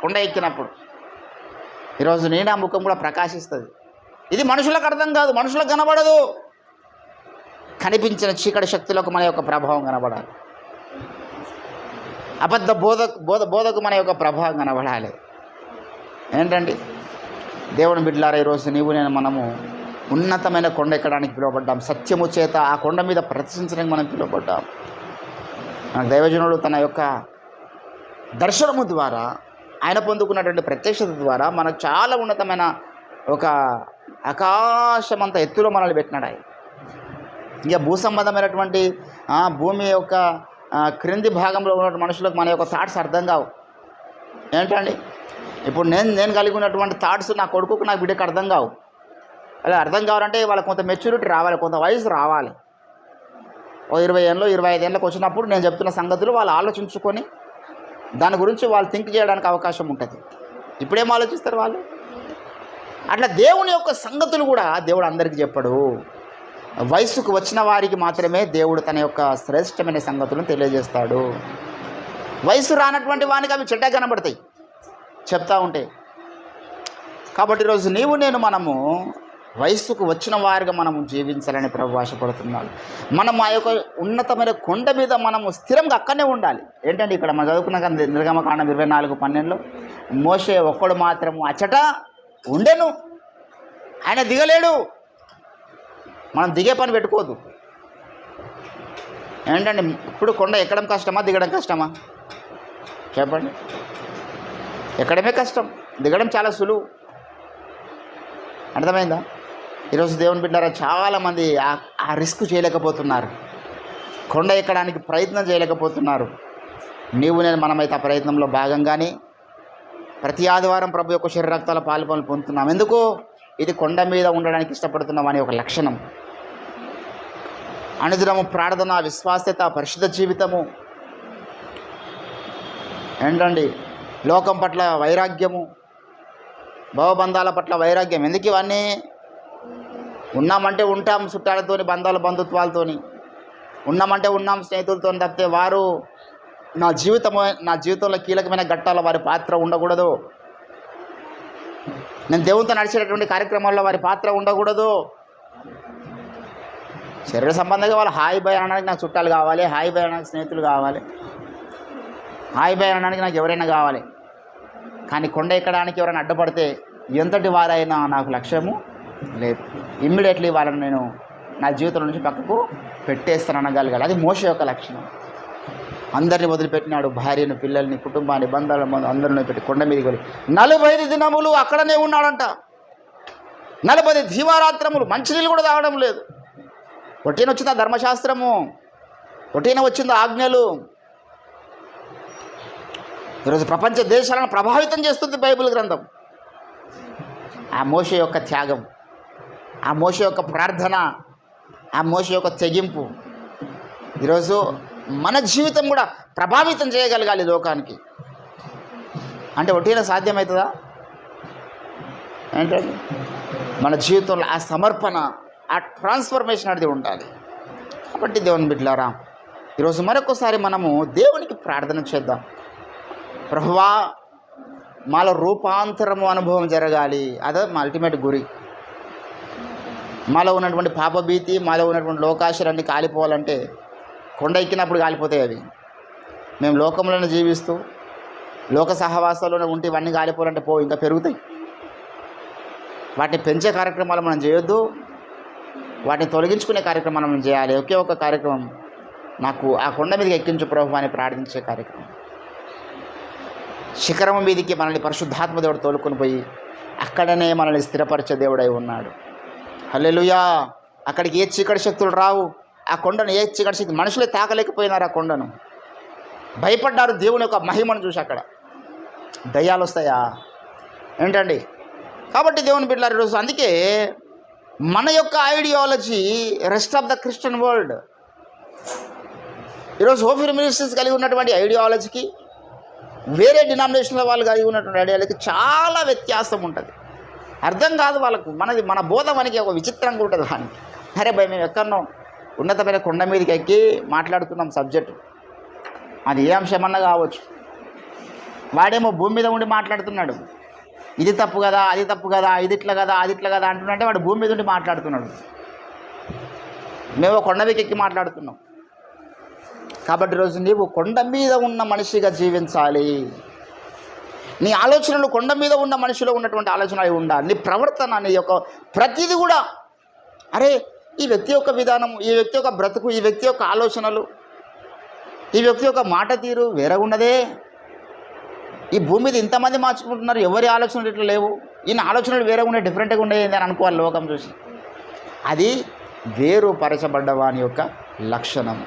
కొండ ఎక్కినప్పుడు. ఈరోజు నేను ఆ ముఖం కూడా ప్రకాశిస్తుంది. ఇది మనుషులకు అర్థం కాదు, మనుషులకు కనబడదు. కనిపించిన చీకటి శక్తులకు మన యొక్క ప్రభావం కనబడాలి, అబద్ధ బోధకు మన యొక్క ప్రభావం కనబడాలి. ఏంటండి దేవుని బిడ్డలారా, ఈరోజు నీవు నేను మనము ఉన్నతమైన కొండ ఎక్కడానికి పిలువబడ్డాం. సత్యము చేత ఆ కొండ మీద ప్రదర్శించడానికి మనం పిలువబడ్డాం. మన దైవజనుడు తన యొక్క దర్శనము ద్వారా, ఆయన పొందుకున్నటువంటి ప్రత్యక్షత ద్వారా మనకు చాలా ఉన్నతమైన ఒక ఆకాశమంత ఎత్తులో మనల్ని పెట్టినాడు ఆయన. ఇక భూ సంబంధమైనటువంటి భూమి యొక్క క్రింది భాగంలో ఉన్న మనుషులకు మన యొక్క థాట్స్ అర్థం కావు. ఏంటండి ఇప్పుడు నేను కలిగి ఉన్నటువంటి థాట్స్ నా కొడుకుకు, నా బిడ్డకు అర్థం కావు. అలా అర్థం కావాలంటే వాళ్ళకి కొంత మెచ్యూరిటీ రావాలి, కొంత వయసు రావాలి. ఓ 20 ఏళ్ళు 25 ఏళ్ళకి వచ్చినప్పుడు నేను చెప్తున్న సంగతులు వాళ్ళు ఆలోచించుకొని దాని గురించి వాళ్ళు థింక్ చేయడానికి అవకాశం ఉంటుంది. ఇప్పుడేం ఆలోచిస్తారు వాళ్ళు? అట్లా దేవుని యొక్క సంగతులు కూడా దేవుడు అందరికీ చెప్పడు. వయసుకు వచ్చిన వారికి మాత్రమే దేవుడు తన యొక్క శ్రేష్టమైన సంగతులను తెలియజేస్తాడు. వయసు రానటువంటి వానికి అవి చెడ్డగా కనబడతాయి. చెప్తా ఉంటే. కాబట్టి ఈరోజు నీవు నేను మనము వయస్సుకు వచ్చిన వారిగా మనము జీవించాలని ప్రభు ఆశపడుతున్నాడు. మనం ఆ యొక్క ఉన్నతమైన కొండ మీద మనము స్థిరంగా అక్కడనే ఉండాలి. ఏంటంటే ఇక్కడ మనం చదువుకున్నాక నిర్గమకాండం 24:12 మోషే ఒక్కడు మాత్రము అచ్చట ఉండెను, ఆయన దిగలేడు. మనం దిగే పని పెట్టుకోవద్దు. ఏంటంటే ఇప్పుడు కొండ ఎక్కడం కష్టమా దిగడం కష్టమా చెప్పండి? ఎక్కడమే కష్టం, దిగడం చాలా సులువు. అర్థమైందా? ఈరోజు దేవుని బిడ్డారా చాలామంది ఆ రిస్క్ చేయలేకపోతున్నారు, కొండ ఎక్కడానికి ప్రయత్నం చేయలేకపోతున్నారు. నీవు నేను మనమైతే ఆ ప్రయత్నంలో భాగంగానే ప్రతి ఆదివారం ప్రభు యొక్క శరీర రక్తాల పాలు పొందుతున్నాం. ఎందుకు? ఇది కొండ మీద ఉండడానికి ఇష్టపడుతున్నాం అనే ఒక లక్షణం. అనుదినము ప్రార్థన, విశ్వాస్యత, పరిశుద్ధ జీవితము, ఏంటండి లోకం పట్ల వైరాగ్యము, భవబంధాల పట్ల వైరాగ్యం. ఎందుకు ఇవన్నీ? ఉన్నామంటే ఉంటాం చుట్టాలతోని, బంధుత్వాలతోని, ఉన్నామంటే ఉన్నాం స్నేహితులతో తప్పితే వారు నా జీవితంలో కీలకమైన ఘట్టాల వారి పాత్ర ఉండకూడదు. నేను దేవునితో నడిచేటటువంటి కార్యక్రమాల్లో వారి పాత్ర ఉండకూడదు. శరీర సంబంధంగా వాళ్ళు హాయ్ బాయ్ అనడానికి నాకు చుట్టాలు కావాలి, హాయ్ బాయ్ అనడానికి స్నేహితులు కావాలి, హాయ్ బాయ్ అనడానికి నాకు ఎవరైనా కావాలి. కానీ కొండ ఎక్కడానికి ఎవరైనా అడ్డుపడితే ఎంతటి వారైనా నాకు లక్ష్యము లేదు, ఇమ్మీడియట్లీ వాళ్ళని నేను నా జీవితం నుంచి పక్కకు పెట్టేస్తాను అనగలగాలి. అది మోషే యొక్క లక్షణం. అందరినీ వదిలిపెట్టినాడు, భార్యను, పిల్లల్ని, కుటుంబాన్ని, బంధాలను అందరిని పెట్టి కొండ మీదకి వెళ్ళి 40 దినములు అక్కడనే ఉన్నాడంట. 40 దీవారాత్రములు మంచినీళ్ళు కూడా తాగడం లేదు. ఒట్టిన వచ్చిందా ధర్మశాస్త్రము, ఒట్టిన వచ్చిందా ఆజ్ఞలు. ఈరోజు ప్రపంచ దేశాలను ప్రభావితం చేస్తుంది బైబిల్ గ్రంథం. ఆ మోషే యొక్క త్యాగం, ఆ మోషే యొక్క ప్రార్థన, ఆ మోషే యొక్క తెగింపు ఈరోజు మన జీవితం కూడా ప్రభావితం చేయగలగాలి లోకానికి. అంటే ఒట్టిన సాధ్యమవుతుందా? ఏంటంటే మన జీవితంలో ఆ సమర్పణ, ఆ ట్రాన్స్ఫర్మేషన్ అనేది ఉండాలి. కాబట్టి దేవుని బిడ్డలారా ఈరోజు మరొకసారి మనము దేవునికి ప్రార్థన చేద్దాం. ప్రభువా, మాలో రూపాంతరము అనుభవం జరగాలి. అదే మా అల్టిమేట్ గురి. మాలో ఉన్నటువంటి పాపభీతి, మాలో ఉన్నటువంటి లోకాశలన్నీ కాలిపోవాలంటే కొండ ఎక్కినప్పుడు కాలిపోతాయి అవి. మేము లోకంలోనే జీవిస్తూ లోక సహవాసాల్లోనే ఉంటే ఇవన్నీ కాలిపోవాలంటే ఇంకా పెరుగుతాయి. వాటిని పెంచే కార్యక్రమాలు మనం చేయొద్దు, వాటిని తొలగించుకునే కార్యక్రమాలు మనం చేయాలి. ఒకే ఒక కార్యక్రమం, నాకు ఆ కొండ మీదకి ఎక్కించు ప్రభు అని ప్రార్థించే కార్యక్రమం. శిఖరం మీదకి మనల్ని పరిశుద్ధాత్మ దేవుడు తోలుకొని పోయి అక్కడనే మనల్ని స్థిరపరిచే దేవుడై ఉన్నాడు. హల్లెలూయా. అక్కడికి ఏ చీకటి శక్తులు రావు. ఆ కొండను ఏ చీకటి శక్తి, మనుషులే తాకలేకపోయినారు. ఆ కొండను భయపడ్డారు దేవుని యొక్క మహిమను చూసి. అక్కడ దయ్యాలు వస్తాయా ఏంటండి? కాబట్టి దేవుని బిడ్డలారా ఈరోజు అందుకే మన యొక్క ideology rest of the Christian world, ఈరోజు ఓఫీర్ మినిస్ట్రీస్ కలిగి ఉన్నటువంటి ఐడియాలజీకి వేరే డినామినేషన్ల వాళ్ళు కలిగి ఉన్నటువంటి ఐడియాలజీకి చాలా వ్యత్యాసం ఉంటుంది. అర్థం కాదు వాళ్ళకు. మన బోధ మనకి ఒక విచిత్రంగా ఉంటుంది. వానికి అరే భయ మేము ఎక్కడనో ఉన్నతమైన కొండ మీదకి ఎక్కి మాట్లాడుతున్నాం సబ్జెక్టు, అది ఏ అంశమన్నా కావచ్చు. వాడేమో భూమి మీద ఉండి మాట్లాడుతున్నాడు, ఇది తప్పు కదా, అది తప్పు కదా, ఇది ఇట్లా కదా, అది ఇట్లా కదా అంటున్నట్టే వాడు భూమి మీద ఉండి మాట్లాడుతున్నాడు. మేము కొండ మీదకి ఎక్కి మాట్లాడుతున్నాం. కాబట్టి ఈరోజు నీవు కొండ మీద ఉన్న మనిషిగా జీవించాలి. నీ ఆలోచనలు కొండ మీద ఉన్న మనిషిలో ఉన్నటువంటి ఆలోచన అవి ఉండాలి. నీ ప్రవర్తన, నీ యొక్క ప్రతిదీ కూడా అరే ఈ వ్యక్తి యొక్క విధానం, ఈ వ్యక్తి యొక్క బ్రతుకు, ఈ వ్యక్తి యొక్క ఆలోచనలు, ఈ వ్యక్తి యొక్క మాట తీరు వేరే ఉన్నదే. ఈ భూమి మీద ఇంతమంది మార్చుకుంటున్నారు, ఎవరి ఆలోచనలు ఇట్లా లేవు, ఈయన ఆలోచనలు వేరే ఉన్నాయి, డిఫరెంట్గా ఉండేది అని అనుకోవాలి లోకం చూసి. అది వేరుపరచబడ్డవాని యొక్క లక్షణం.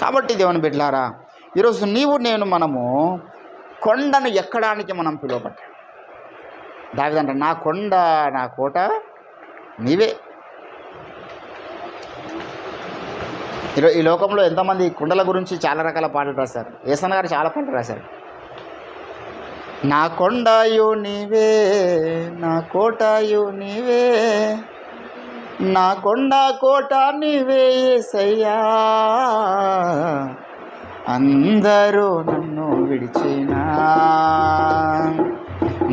కాబట్టి దేవుని బిడ్డలారా ఈరోజు నీవు నేను మనము కొండను ఎక్కడానికి మనం పిలువబడ్డాం. దావీదంట నా కొండ నా కోట నీవే. ఈ లోకంలో ఎంతమంది కొండల గురించి చాలా రకాల పాటలు రాశారు. యేసన్న గారు చాలా పాటలు రాశారు. నా కొండయు నీవే, నా కోటయు నీవే, నా కొండ కోట నీవే యేసయ్యా, అందరూ నన్ను విడిచినా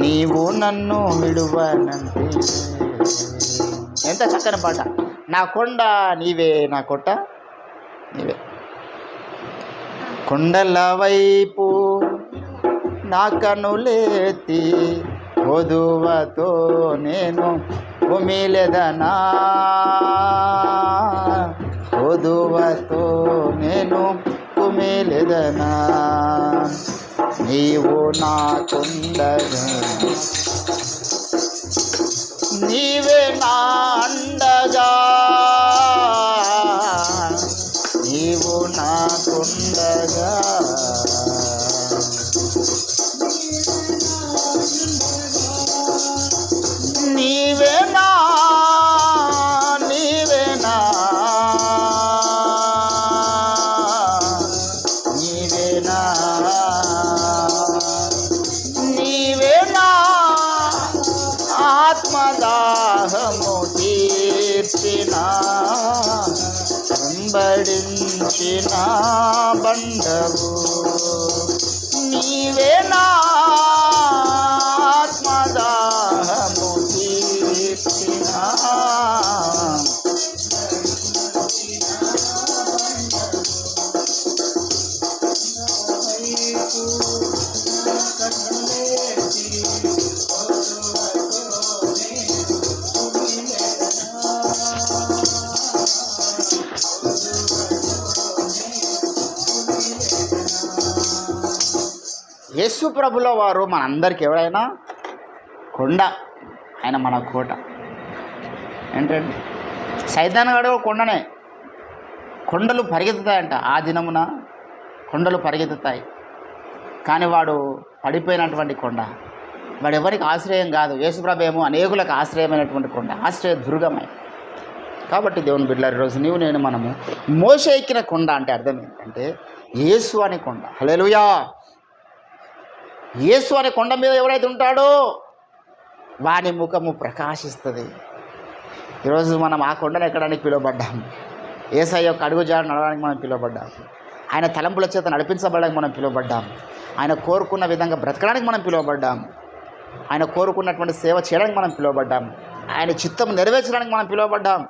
నీవు నన్ను విడువనంటే. ఎంత చక్కని పాట. నా కొండ నీవే, నా కొట్ట నీవే. కొండల వైపు నా కనులేతి వధువతో నేను కుమిలెదనా, వధువతో నేను కుమిలెదనా. నీవు నాకుండగా నీవే నా అండగా, నీవు నాకుండగా నీవే నా, నీవే నా, నీవే నా, నీవే నా ఆత్మదాహము తీర్చిన వెంబడించిన బండవు. నీవే నా ఆత్మదాహము తీర్చిన. యేసు ప్రభుల వారు మనందరికి ఎవరైనా కొండ, ఆయన మన కోట. ఏంటంటే సైతాన్ గడు కొండనే. కొండలు పరిగెత్తుతాయంట. ఆ దినమున కొండలు పరిగెత్తుతాయి, కానీ వాడు పడిపోయినటువంటి కొండ. వాడు ఎవరికి ఆశ్రయం కాదు. యేసుప్రభు ఏమో అనేకులకు ఆశ్రయమైనటువంటి కొండ, ఆశ్రయ దుర్గమై. కాబట్టి దేవుని బిడ్డలారా, ఈరోజు నీవు నేను మనము మోషే ఎక్కిన కొండ అంటే అర్థం ఏంటంటే యేసు అనే కొండ. హల్లెలూయా. యేసు అనే కొండ మీద ఎవరైతే ఉంటాడో వాని ముఖము ప్రకాశిస్తుంది. ఈరోజు మనం ఆ కొండను ఎక్కడానికి పిలువబడ్డాం. యేసయ్య యొక్క అడుగుజాడ నడవడానికి మనం పిలువబడ్డాం. ఆయన తలంపుల చేత నడిపించబడడానికి మనం పిలువబడ్డాం. ఆయన కోరుకున్న విధంగా బ్రతకడానికి మనం పిలువబడ్డాం. ఆయన కోరుకున్నటువంటి సేవ చేయడానికి మనం పిలువబడ్డాం. ఆయన చిత్తం నెరవేర్చడానికి మనం పిలువబడ్డాం.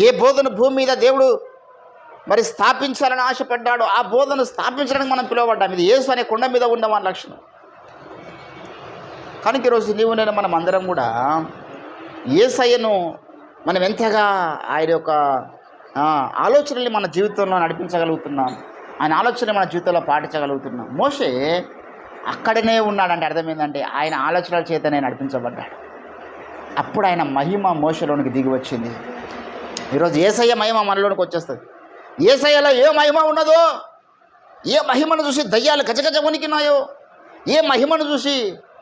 ఏ బోధన భూమి మీద దేవుడు మరి స్థాపించాలని ఆశపడ్డాడో ఆ బోధను స్థాపించడానికి మనం పిలువబడ్డాం. ఇది యేసు అనే కొండ మీద ఉన్న మన లక్షణం. కనుక ఈరోజు నీవు నేను మనం అందరం కూడా యేసయ్యను మనం ఎంతగా ఆయన యొక్క ఆలోచనల్ని మన జీవితంలో నడిపించగలుగుతున్నాం, ఆయన ఆలోచన మన జీవితంలో పాటించగలుగుతున్నాం. మోషే అక్కడనే ఉన్నాడంటే అర్థం ఏంటంటే ఆయన ఆలోచనల చేతనే నడిపించబడ్డాడు. అప్పుడు ఆయన మహిమ మోషలోనికి దిగి వచ్చింది. ఈరోజు యేసయ్య మహిమ మనలోనికి వచ్చేస్తుంది. యేసయ్యలో ఏ మహిమ ఉన్నదో, ఏ మహిమను చూసి దయ్యాలు గజగజ వణికినాయో, ఏ మహిమను చూసి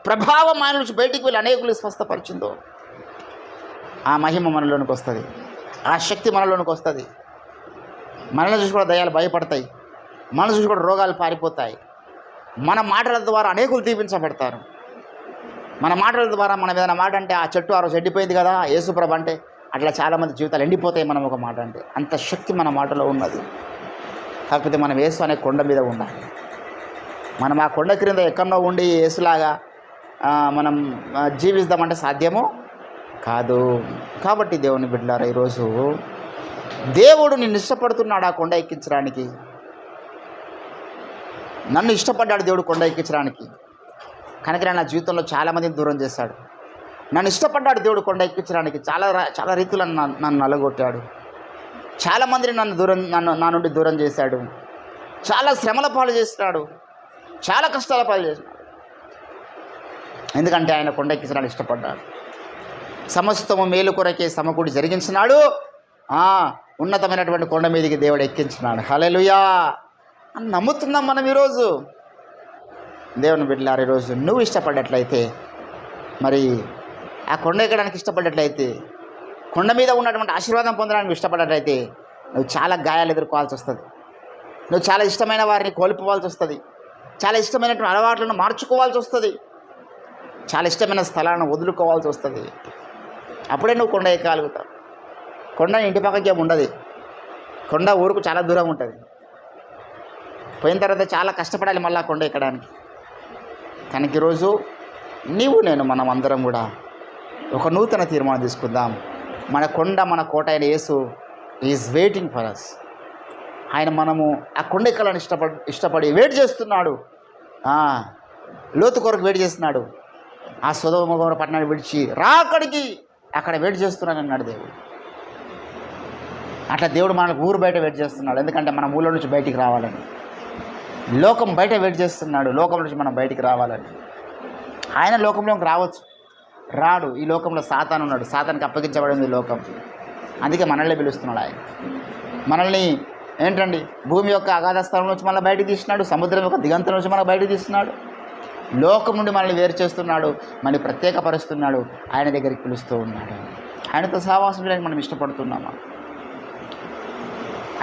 ప్రభావం ఆయన నుంచి బయటికి వెళ్ళి అనేకులు స్వస్థపరిచిందో, ఆ మహిమ మనలోనికి వస్తుంది. ఆ శక్తి మనలోనికి వస్తుంది. మనల్ని చూసి కూడా దయ్యాలు భయపడతాయి. మనల్ని చూసి కూడా రోగాలు పారిపోతాయి. మన మాటల ద్వారా అనేకులు దీపించబడతారు. మన మాటల ద్వారా మనం ఏదైనా మాట అంటే ఆ చెట్టు ఆ రోజు ఎండిపోయింది కదా యేసుప్రభు అంటే, అట్లా చాలామంది జీవితాలు ఎండిపోతాయి మనం ఒక మాట అంటే. అంత శక్తి మన మాటలో ఉన్నది. కాకపోతే మనం యేసు అనే కొండ మీద ఉండాలి. మనం ఆ కొండ క్రింద ఎక్కడో ఉండి యేసులాగా మనం జీవిస్తామంటే సాధ్యమో కాదు. కాబట్టి దేవుని బిడ్డలారా, ఈరోజు దేవుడు నిన్ను ఇష్టపడుతున్నాడు ఆ కొండ ఎక్కించడానికి. నన్ను ఇష్టపడ్డాడు దేవుడు కొండ ఎక్కించడానికి. కనుక నా జీవితంలో చాలామందిని దూరం చేశాడు. నన్ను ఇష్టపడ్డాడు దేవుడు కొండ ఎక్కించడానికి. చాలా రీతులు నన్ను నలగొట్టాడు. చాలామందిని నా నుండి దూరం చేశాడు. చాలా శ్రమల పాలు చేస్తున్నాడు. చాలా కష్టాల పాలు చేసినాడు. ఎందుకంటే ఆయన కొండ ఎక్కించడానికి ఇష్టపడ్డాడు. సమస్తము మేలు కొరకే సమకూడి జరిగించినాడు. ఉన్నతమైనటువంటి కొండ మీదకి దేవుడు ఎక్కించినాడు. హల్లెలూయా అని నమ్ముతున్నాం మనం. ఈరోజు దేవుని బిడ్డలారా, ఈరోజు నువ్వు ఇష్టపడ్డట్లయితే, మరి ఆ కొండ ఎక్కడానికి ఇష్టపడ్డట్లయితే, కొండ మీద ఉన్నటువంటి ఆశీర్వాదం పొందడానికి ఇష్టపడ్డట్లయితే నువ్వు చాలా గాయాలు ఎదుర్కోవాల్సి వస్తుంది. నువ్వు చాలా ఇష్టమైన వారిని కోల్పోవాల్సి వస్తుంది. చాలా ఇష్టమైనటువంటి అలవాట్లను మార్చుకోవాల్సి వస్తుంది. చాలా ఇష్టమైన స్థలాలను వదులుకోవాల్సి వస్తుంది. అప్పుడే నువ్వు కొండ ఎక్కగలుగుతావు. కొండ ఇంటి పక్కకి ఏమి ఉండదు. కొండ ఊరుకు చాలా దూరం ఉంటుంది. పోయిన తర్వాత చాలా కష్టపడాలి మళ్ళీ కొండ ఎక్కడానికి. కనుక ఈరోజు నీవు నేను మనం అందరం కూడా ఒక నూతన తీర్మానం తీసుకుందాం. మన కొండ మన కోట అయిన యేసు ఈజ్ వెయిటింగ్ ఫర్ అస్. ఆయన మనము ఆ కొండ ఎక్కాలని ఇష్టపడి వెయిట్ చేస్తున్నాడు. లోతు కొరకు వెయిట్ చేస్తున్నాడు. ఆ సొదొమ గొమొర్రా పట్టణాన్ని విడిచి రా అక్కడికి, అక్కడ వెయిట్ చేస్తున్నాను అన్నాడు దేవుడు. అట్లా దేవుడు మనకు ఊరు బయట వెయిట్ చేస్తున్నాడు. ఎందుకంటే మన ఊళ్ళో నుంచి బయటికి రావాలని. లోకం బయట వెయిట్ చేస్తున్నాడు, లోకం నుంచి మనం బయటికి రావాలని. ఆయన లోకంలోకి రావచ్చు, రాడు. ఈ లోకంలో సాతాను ఉన్నాడు, సాతానికి అప్పగించబడింది లోకం. అందుకే మనల్ని పిలుస్తున్నాడు ఆయన. మనల్ని ఏంటండి భూమి యొక్క అగాధ స్థలం నుంచి మళ్ళీ బయటకు తీస్తున్నాడు, సముద్రం యొక్క దిగంతం నుంచి మనం బయటకు తీస్తున్నాడు, లోకం నుండి మనల్ని వేరు చేస్తున్నాడు, మనల్ని ప్రత్యేకపరుస్తున్నాడు, ఆయన దగ్గరికి పిలుస్తూ ఉన్నాడు. ఆయనతో సహవాసం చేయడానికి మనం ఇష్టపడుతున్నామా?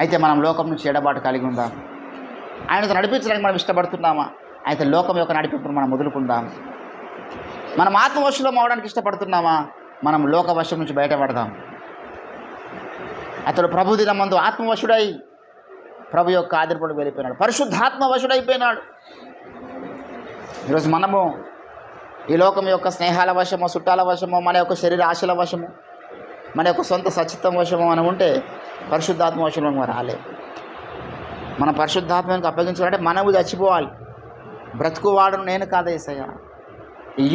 అయితే మనం లోకం నుంచి ఎడబాటు కలిగి ఉందాం. ఆయనతో నడిపించడానికి మనం ఇష్టపడుతున్నామా? అయితే లోకం యొక్క నడిపింపును మనం వదులుకుందాం. మనం ఆత్మవశులం అవడానికి ఇష్టపడుతున్నామా? మనం లోకవశం నుంచి బయటపడదాం. అతడు ప్రభు దినమందు ఆత్మవశుడై ప్రభు యొక్క ఆదిపడు వెళ్ళిపోయినాడు, పరిశుద్ధాత్మ వశుడైపోయినాడు. ఈరోజు మనము ఈ లోకం యొక్క స్నేహాల వశమో, చుట్టాల వశమో, మన యొక్క శరీర ఆశల వశము, మన యొక్క సొంత సచిత్వం వశమో మనం ఉంటే పరిశుద్ధాత్మ వశంలో మనం రాలేదు. మన పరిశుద్ధాత్మకు అప్పగించాలంటే మనము చచ్చిపోవాలి. బ్రతుకువాడును నేను కాదు యేసయ్యా,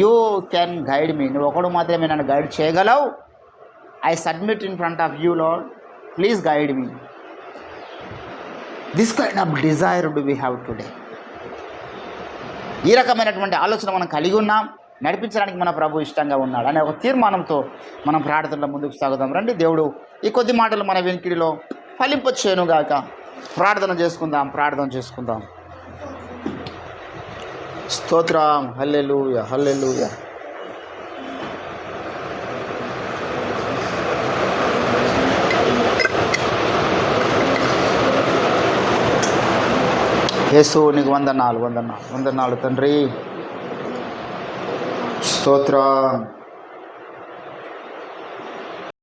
యూ కెన్ గైడ్ మీ. నువ్వు ఒకడు మాత్రమే నన్ను గైడ్ చేయగలవు. I submit in front of you lord, please guide me. This kind of desire do we have today. ఈ రకమైనటువంటి ఆలోచన మనం కలిగి ఉన్నాం. నడిపించడానికి మన ప్రభు ఇష్టంగా ఉన్నాడు అనే ఒక తీర్మానంతో మనం ప్రార్థనలో ముందుకు సాగుదాం. రండి, దేవుడు ఈ కొద్ది మాటలు మన వెనుకిడిలో ఫలింపచేయునుగాక. ప్రార్థన చేసుకుందాం. స్తోత్రం. హల్లెలూయా, హల్లెలూయా. యేసు నీకు వందనాలు తండ్రి. స్తోత్రం.